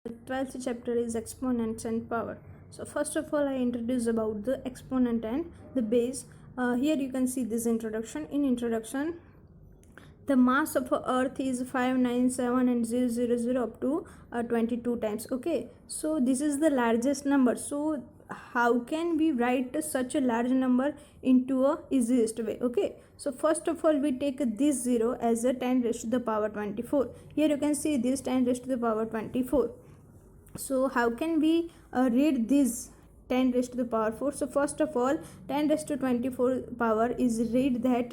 The 12th chapter is exponents and power. So first of all, I introduce about the exponent and the base. Here you can see this introduction. In introduction, the mass of earth is 597 and 000 up to 22 times. Okay, so this is the largest number. So how can we write such a large number into a easiest way? Okay, so first of all, we take this 0 as a 10 raised to the power 24. Here you can see this 10 raised to the power 24. So how can we read this 10 raised to the power 4? So first of all, 10 raised to 24 power is read that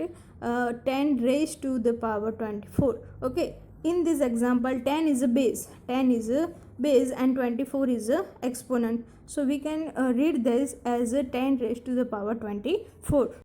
10 raised to the power 24. Okay, in this example 10 is a base, and 24 is a exponent. So we can read this as a 10 raised to the power 24.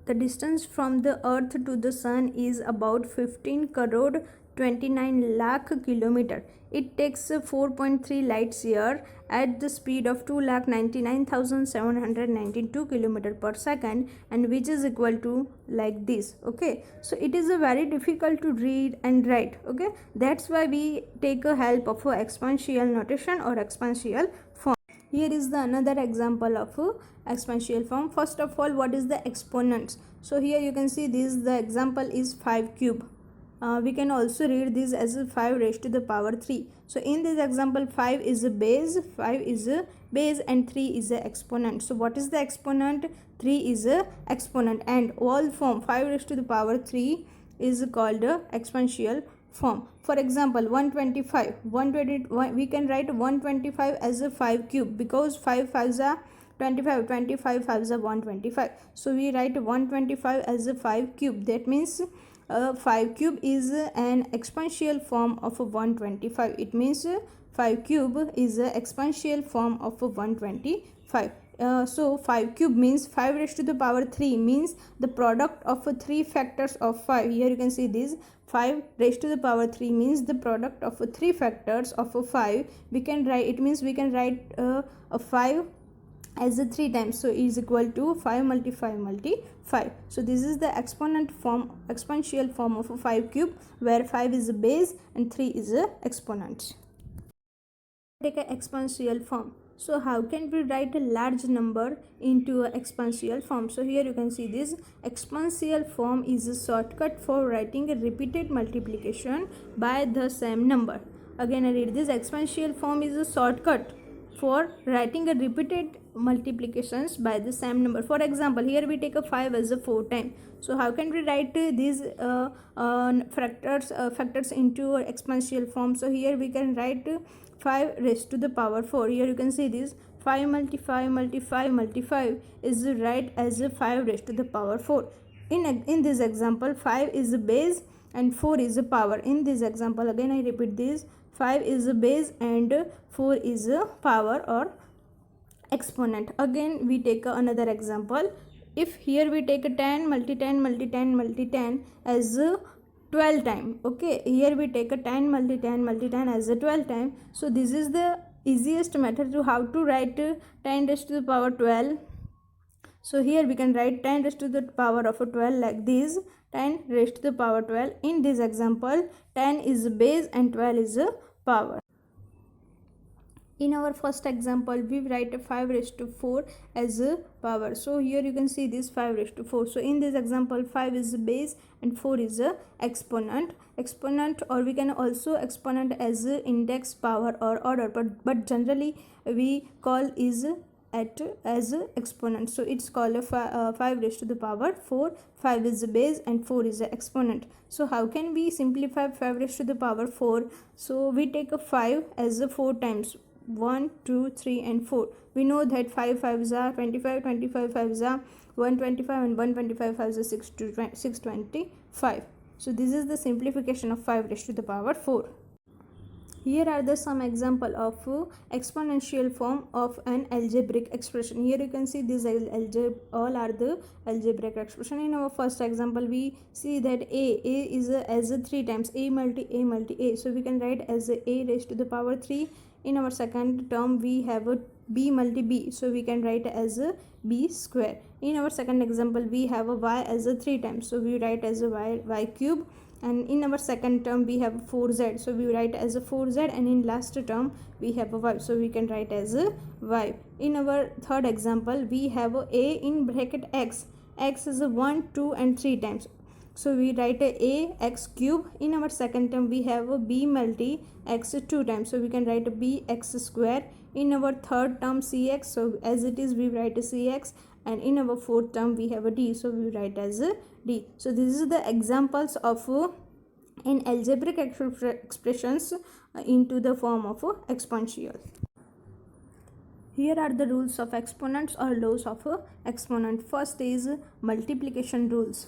The distance from the earth to the sun is about 15 crore 29 lakh kilometer. It takes 4.3 light year at the speed of 2,99,792 kilometer per second, and which is equal to like this. Okay, so it is a very difficult to read and write. Okay, that's why we take a help of a exponential notation or exponential form. Here is the another example of exponential form. First of all, what is the exponents? So here you can see this, the example is 5 cube. We can also read this as 5 raised to the power 3. So in this example, 5 is a base, and 3 is a exponent. So what is the exponent? 3 is a exponent, and all form 5 raised to the power 3 is called a exponential form. For example, 125, we can write 125 as a 5 cube, because 5 5s are 25, 25 5s are 125. So we write 125 as a 5 cube. That means 5 cube is an exponential form of 125. It means 5 cube is an exponential form of 125. So 5 cube means 5 raised to the power 3, means the product of 3 factors of 5. Here you can see this 5 raised to the power 3 means the product of 3 factors of 5. We can write, it means we can write a 5 as a 3 times, so is equal to 5 multi 5 multi 5. So this is the exponential form of a 5 cube, where 5 is a base and 3 is a exponent. Take an exponential form. So how can we write a large number into an exponential form? So here you can see this exponential form is a shortcut for writing a repeated multiplication by the same number. Again I read this, exponential form is a shortcut for writing a repeated multiplications by the same number. For example, here we take a 5 as a 4 times. So how can we write these factors into exponential form? So here we can write 5 raised to the power 4. Here you can see this 5 multi 5 multi 5 multi 5 is write as a 5 raised to the power 4. In this example, 5 is a base and 4 is a power. In this example, again I repeat this, 5 is a base and 4 is a power or exponent. Again we take another example. If here we take a 10 multi 10 multi 10 multi 10 as a 12 time. Okay, here we take a 10 multi 10 multi 10 as a 12 time. So this is the easiest method to how to write 10 raised to the power 12. So here we can write 10 raised to the power of 12 like this, 10 raised to the power 12. In this example, 10 is a base and 12 is a power. In our first example, we write 5 raised to 4 as a power. So here you can see this 5 raised to 4. So in this example, 5 is a base and 4 is a exponent. Or we can also exponent as a index, power or order, but generally we call is as a exponent. So it's called a 5 raised to the power 4. 5 is a base and 4 is a exponent. So how can we simplify 5 raised to the power 4? So we take a 5 as a 4 times, 1 2 3 and 4. We know that 5 5s are 25, 25 5s are 125, and 125 5s are 625. So this is the simplification of 5 raised to the power 4. Here are the some example of exponential form of an algebraic expression. Here you can see this all are the algebraic expression. In our first example, we see that a is as a 3 times, a multi a multi a. So we can write as a raised to the power 3. In our second term, we have a b multi b. So we can write as a b square. In our second example, we have a y as a 3 times. So we write as a y cube. and in our second term we have 4z, so we write as a 4z, and in last term we have a y, so we can write as a y. In our third example we have a in bracket x. X is a 1, 2 and 3 times, so we write a x cube. In our second term we have a b multi x 2 times, so we can write a b x square. In our third term cx, so as it is we write a cx, and in our fourth term we have a d, so we write as a d. So this is the examples of in algebraic expressions into the form of exponential. Here are the rules of exponents or laws of exponent. First is multiplication rules.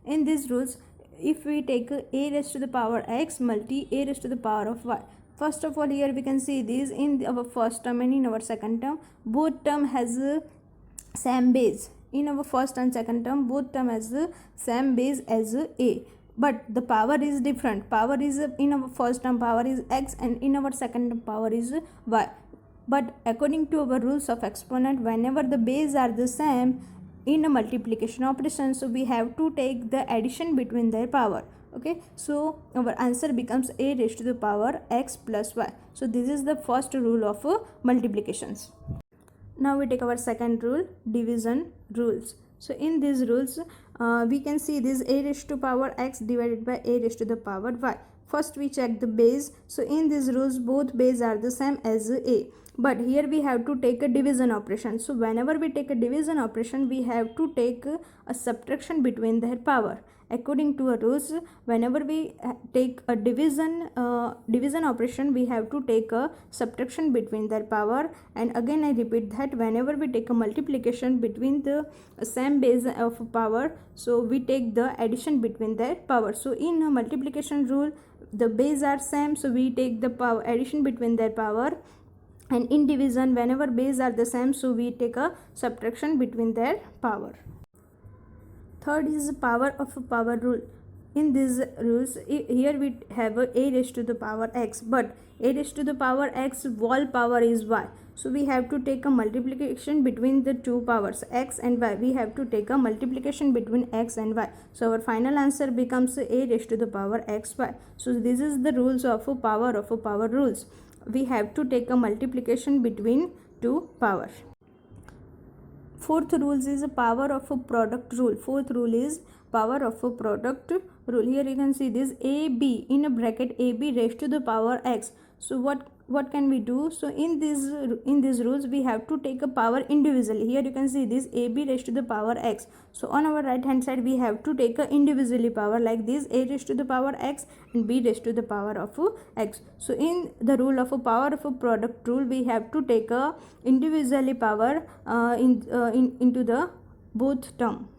In these rules, if we take a raised to the power x multi a raised to the power of y. First of all, here we can see this in our first term and in our second term, both term has same base. In our first and second term, both term has the same base as a, but the power is different. Power is in our first term power is x, and in our second term power is y. But according to our rules of exponent, whenever the base are the same in a multiplication operation, so we have to take the addition between their power. Okay, so our answer becomes a raised to the power x plus y. So this is the first rule of multiplications. Now we take our second rule, division rules. So in these rules we can see this a raised to power x divided by a raised to the power y. First we check the base. So in these rules both base are the same as a, but here we have to take a division operation. So whenever we take a division operation, we have to take a subtraction between their power. According to our rules, whenever we take a division operation, we have to take a subtraction between their power. And again I repeat that whenever we take a multiplication between the same base of power, so we take the addition between their power. So in a multiplication rule, the base are same, so we take the power addition between their power. And in division, whenever base are the same, so we take a subtraction between their power. Third is power of a power rule. In these rules, here we have a raised to the power x, but a raised to the power x whole power is y. So we have to take a multiplication between the two powers x and y. We have to take a multiplication between x and y. So our final answer becomes a raised to the power xy. So this is the rules of a power rules. We have to take a multiplication between two powers. Fourth rule is a power of a product rule. Fourth rule is power of a product rule. Here you can see this ab in a bracket ab raised to the power x. So what can we do? So in these rules we have to take a power individually. Here you can see this ab raised to the power x. So on our right hand side we have to take a individually power like this, a raised to the power x and b raised to the power of x. So in the rule of a power of a product rule, we have to take a individually power into the both term.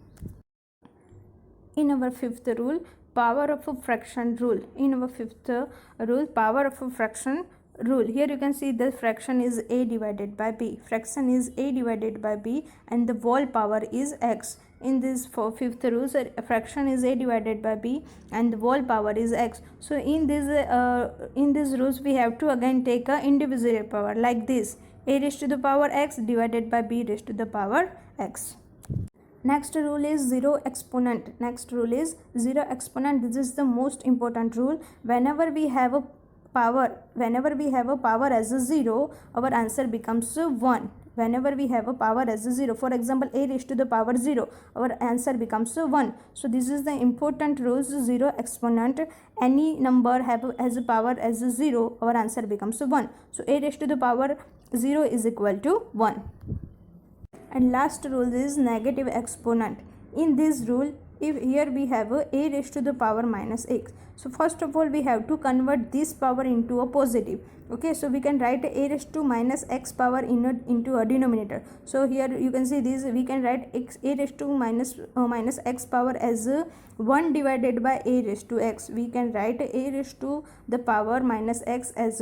In our fifth rule, power of a fraction rule. In our fifth rule, power of a fraction rule. Here you can see the fraction is a divided by b. Fraction is a divided by b and the whole power is x. In this fifth rule, fraction is a divided by b and the whole power is x. So in these rules we have to again take a individual power like this, a raised to the power x divided by b raised to the power x. Next rule is zero exponent. Next rule is zero exponent. This is the most important rule. Whenever we have a power as a 0, our answer becomes 1. Whenever we have a power as a 0, for example a raised to the power 0, our answer becomes 1. So this is the important rules. Zero exponent, any number has a power as a 0, our answer becomes 1. So a raised to the power 0 is equal to 1. And last rule is negative exponent. In this rule, if here we have a raised to the power minus x. So first of all we have to convert this power into a positive. Okay, so we can write a raised to minus x power into a denominator. So here you can see this, we can write a raised to minus x power as 1 divided by a raised to x. We can write a raised to the power minus x as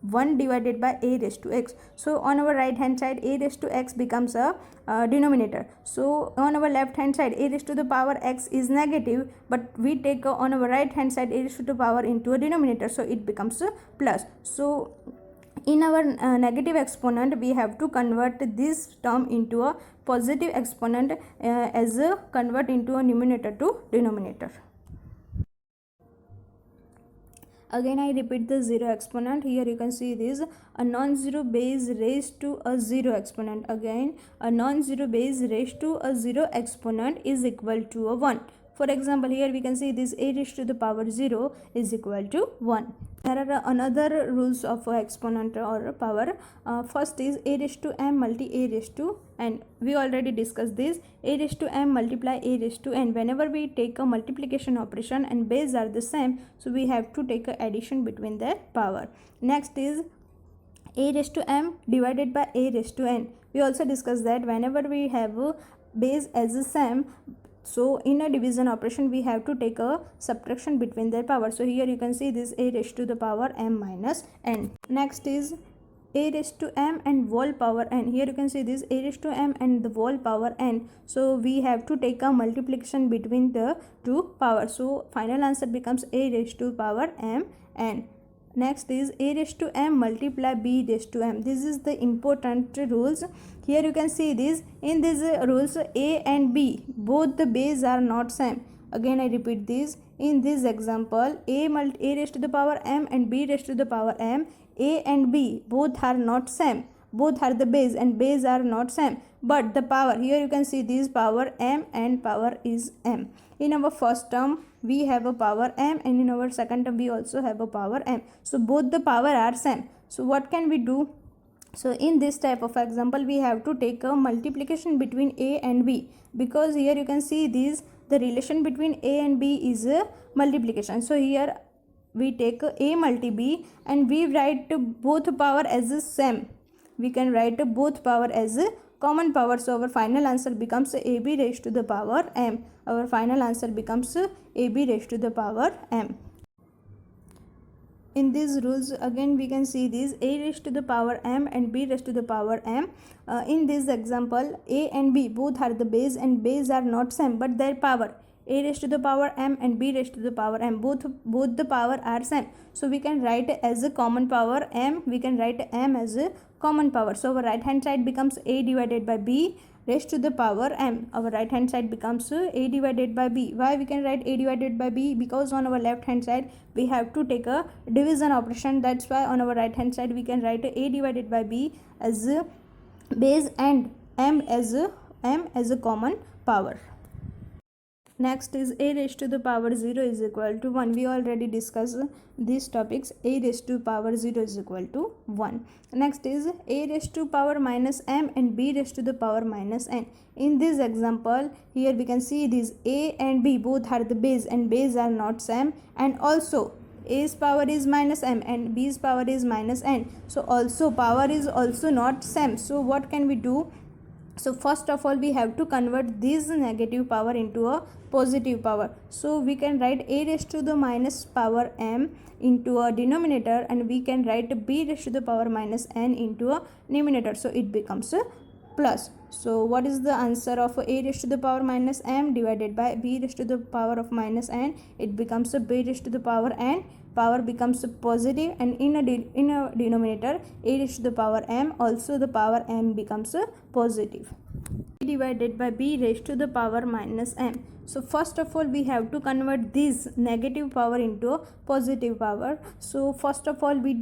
1 divided by a raised to x. So on our right hand side a raised to x becomes a denominator. So on our left hand side a raised to the power x is negative, but we take on our right hand side a raised to the power into a denominator, so it becomes a plus. So in our negative exponent we have to convert this term into a positive exponent as convert into a numerator to denominator. Again I repeat the zero exponent. Here you can see this a non-zero base raised to a zero exponent. Again a non-zero base raised to a zero exponent is equal to a 1. For example, here we can see this a raised to the power 0 is equal to 1. There are another rules of exponent or power. First is a raised to m multi a raised to n. We already discussed this. A raised to m multiply a raised to n. Whenever we take a multiplication operation and base are the same, so we have to take a addition between their power. Next is a raised to m divided by a raised to n. We also discussed that whenever we have a base as the same, so in a division operation we have to take a subtraction between their power. So here you can see this a raised to the power m minus n. Next is a raised to m and whole power n. Here you can see this a raised to m and the whole power n. So we have to take a multiplication between the two powers. So final answer becomes a raised to power m n. Next is a raised to m multiply b raised to m. This is the important rules. Here you can see this. In these rules, a and b both the base are not same. Again I repeat this. In this example, a raised to the power m and b raised to the power m, a and b both are not same. Both are the base and base are not same. But the power, here you can see this power m and power is m. In our first term we have a power m and in our second term we also have a power m. So both the power are same. So what can we do? So in this type of example we have to take a multiplication between a and b, because here you can see this the relation between a and b is a multiplication. So here we take a multi b and we write both power as the same. We can write both power as a common power. So our final answer becomes ab raised to the power m. Our final answer becomes ab raised to the power m. In these rules again we can see this a raised to the power m and b raised to the power m. In this example a and b both are the base and base are not same, but their power a raised to the power m and b raised to the power m both the power are same. So we can write as a common power m. We can write m as a common power. So our right hand side becomes a divided by b raised to the power m. Our right hand side becomes a divided by b. Why we can write a divided by b? Because on our left hand side we have to take a division operation. That's why on our right hand side we can write a divided by b as a base and m as a common power. Next is a raised to the power 0 is equal to 1. We already discussed these topics. A raised to power 0 is equal to 1. Next is a raised to power minus m and b raised to the power minus n. In this example, here we can see these a and b both are the base and base are not same, and also a's power is minus m and b's power is minus n. So also power is also not same. So what can we do? So first of all we have to convert this negative power into a positive power. So we can write a raised to the minus power m into a denominator, and we can write b raised to the power minus n into a numerator. So it becomes a plus. So what is the answer of a raised to the power minus m divided by b raised to the power of minus n? It becomes a b raised to the power n. Power becomes positive, and in a denominator a raised to the power m, also the power m becomes positive. Divided by b raised to the power minus m. So first of all we have to convert this negative power into a positive power. So first of all we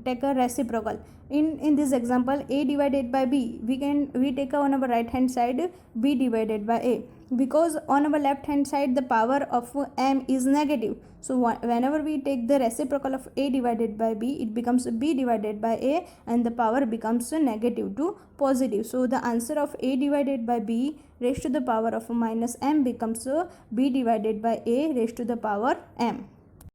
take a reciprocal. In this example, a divided by b, we take on our right hand side b divided by a, because on our left hand side the power of m is negative. So whenever we take the reciprocal of a divided by b, it becomes b divided by a, and the power becomes negative to positive. So the answer of a divided by b raised to the power of minus m becomes b divided by a raised to the power m.